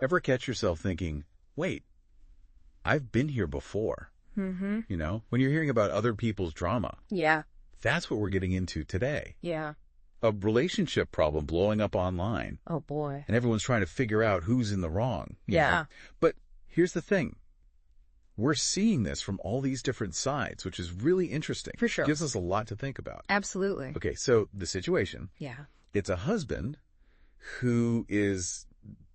Ever catch yourself thinking, wait, I've been here before? Mm-hmm. You know, when you're hearing about other people's drama. Yeah. That's what we're getting into today. Yeah. A relationship problem blowing up online. Oh, boy. And everyone's trying to figure out who's in the wrong. Yeah. Know? But here's the thing. We're seeing this from all these different sides, which is really interesting. For sure. It gives us a lot to think about. Absolutely. Okay, so the situation. Yeah. It's a husband who is,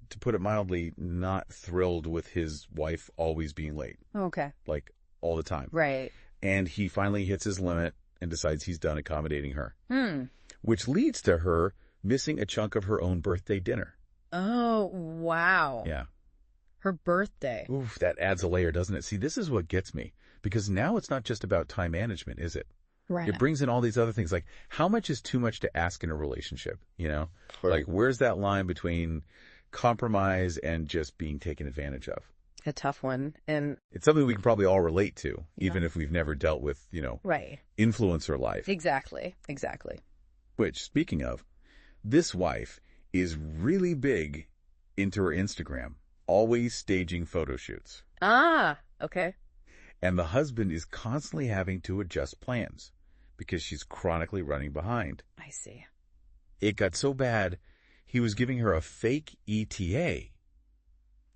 to put it mildly, not thrilled with his wife always being late. Okay. Like, all the time. Right. And he finally hits his limit and decides he's done accommodating her. Hmm. Which leads to her missing a chunk of her own birthday dinner. Oh, wow. Yeah. Her birthday. Oof, that adds a layer, doesn't it? See, this is what gets me. Because now it's not just about time management, is it? Right. It brings in all these other things. Like, how much is too much to ask in a relationship? You know? Right. Like, where's that line between compromise and just being taken advantage of? A tough one. And it's something we can probably all relate to, even if we've never dealt with, right. influencer life. Exactly. Exactly. Which, speaking of, this wife is really big into her Instagram, always staging photo shoots. Ah, okay. And the husband is constantly having to adjust plans because she's chronically running behind. I see. It got so bad, he was giving her a fake ETA,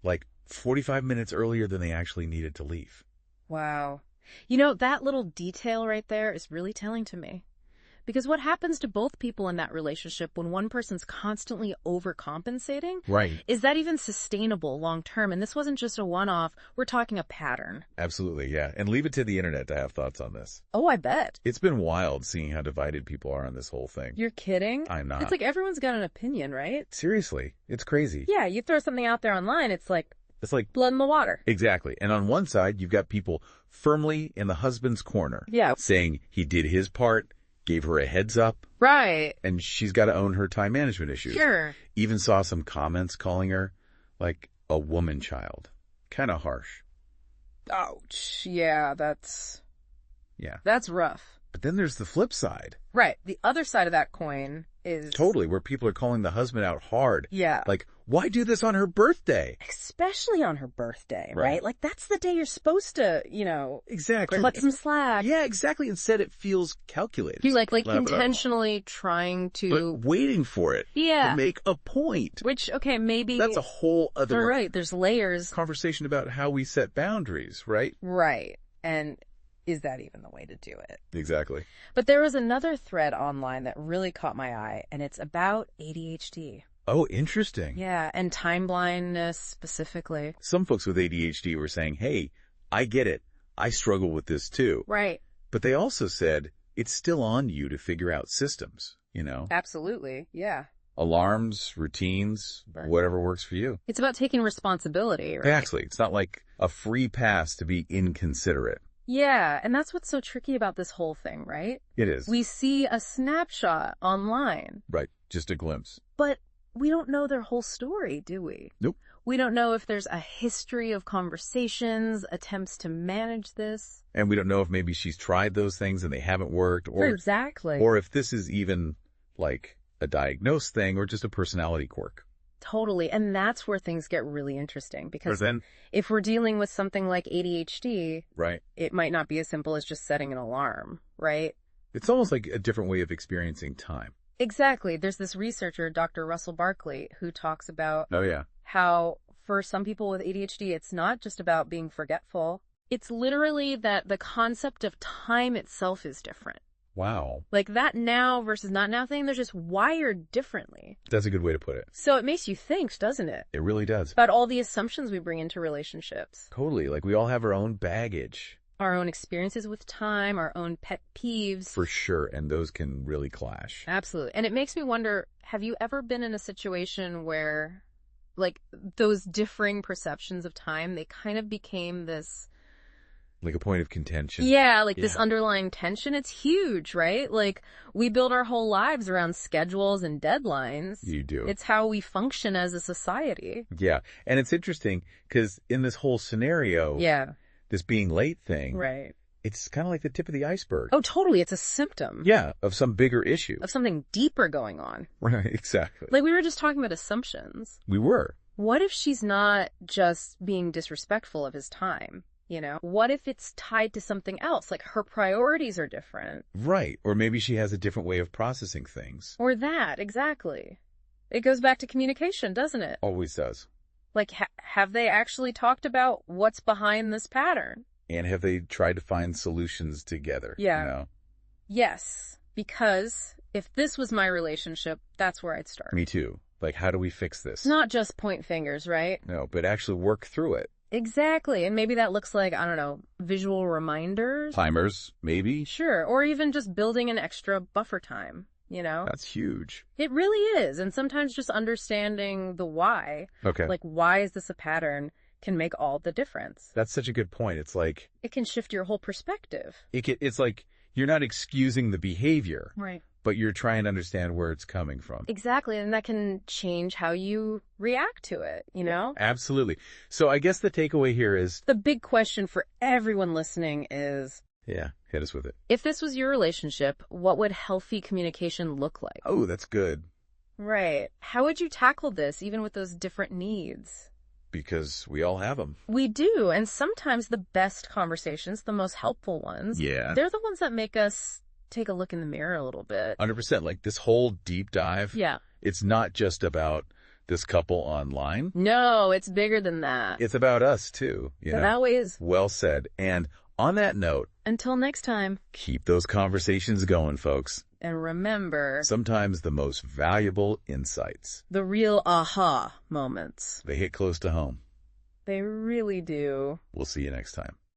like 45 minutes earlier than they actually needed to leave. Wow. You know, that little detail right there is really telling to me. Because what happens to both people in that relationship when one person's constantly overcompensating? Right. Is that even sustainable long term? And this wasn't just a one-off. We're talking a pattern. Absolutely, yeah. And leave it to the internet to have thoughts on this. Oh, I bet. It's been wild seeing how divided people are on this whole thing. You're kidding? I'm not. It's like everyone's got an opinion, right? Seriously, it's crazy. Yeah, you throw something out there online, it's like blood in the water. Exactly. And on one side, you've got people firmly in the husband's corner. Yeah. Saying he did his part, gave her a heads up. Right. And she's got to own her time management issues. Sure. Even saw some comments calling her like a woman child. Kind of harsh. Ouch. Yeah, that's rough. But then there's the flip side. Right. The other side of that coin is... Totally, where people are calling the husband out hard. Yeah. Like, why do this on her birthday? Especially on her birthday, right? Like, that's the day you're supposed to, Exactly. cut some slack. Yeah, exactly. Instead, it feels calculated. You're like intentionally trying to... But waiting for it. Yeah. To make a point. Which, okay, maybe... That's a whole other... Right, there's layers. Conversation about how we set boundaries, right? Right. And is that even the way to do it? Exactly. But there was another thread online that really caught my eye, and it's about ADHD. Oh, interesting. Yeah, and time blindness specifically. Some folks with ADHD were saying, hey, I get it. I struggle with this too. Right. But they also said, it's still on you to figure out systems, Absolutely, yeah. Alarms, routines, whatever works for you. It's about taking responsibility, right? Exactly. It's not like a free pass to be inconsiderate. Yeah, and that's what's so tricky about this whole thing, right? It is. We see a snapshot online. Right, just a glimpse. But we don't know their whole story, do we? Nope. We don't know if there's a history of conversations, attempts to manage this. And we don't know if maybe she's tried those things and they haven't worked. Or exactly. Or if this is even like a diagnosed thing or just a personality quirk. Totally. And that's where things get really interesting because then, if we're dealing with something like ADHD, right, it might not be as simple as just setting an alarm, right? It's almost like a different way of experiencing time. Exactly. There's this researcher, Dr. Russell Barkley, who talks about how for some people with ADHD, it's not just about being forgetful. It's literally that the concept of time itself is different. Wow. Like that now versus not now thing, they're just wired differently. That's a good way to put it. So it makes you think, doesn't it? It really does. About all the assumptions we bring into relationships. Totally. Like we all have our own baggage. Our own experiences with time, our own pet peeves. For sure. And those can really clash. Absolutely. And it makes me wonder, have you ever been in a situation where like those differing perceptions of time, they kind of became this... Like a point of contention. Yeah, like this underlying tension. It's huge, right? Like we build our whole lives around schedules and deadlines. You do. It's how we function as a society. Yeah. And it's interesting because in this whole scenario, this being late thing, right, it's kind of like the tip of the iceberg. Oh, totally. It's a symptom. Yeah, of some bigger issue. Of something deeper going on. Right, exactly. Like we were just talking about assumptions. We were. What if she's not just being disrespectful of his time? You know, what if it's tied to something else? Like her priorities are different. Right. Or maybe she has a different way of processing things. Or that, exactly. It goes back to communication, doesn't it? Always does. Like, have they actually talked about what's behind this pattern? And have they tried to find solutions together? Yeah. You know? Yes, because if this was my relationship, that's where I'd start. Me too. Like, how do we fix this? Not just point fingers, right? No, but actually work through it. Exactly. And maybe that looks like, I don't know, visual reminders? Timers, maybe? Sure. Or even just building an extra buffer time, you know? That's huge. It really is. And sometimes just understanding the why. Okay. Like, why is this a pattern can make all the difference. That's such a good point. It's like... It can shift your whole perspective. It's like you're not excusing the behavior. Right. But you're trying to understand where it's coming from. Exactly, and that can change how you react to it, you know? Absolutely. So I guess the takeaway here is... The big question for everyone listening is... Yeah, hit us with it. If this was your relationship, what would healthy communication look like? Oh, that's good. Right. How would you tackle this, even with those different needs? Because we all have them. We do, and sometimes the best conversations, the most helpful ones... Yeah. They're the ones that make us... take a look in the mirror a little bit. 100%. Like this whole deep dive. Yeah. It's not just about this couple online. No, it's bigger than that. It's about us too. That always. Well said. And on that note. Until next time. Keep those conversations going, folks. And remember. Sometimes the most valuable insights. The real aha moments. They hit close to home. They really do. We'll see you next time.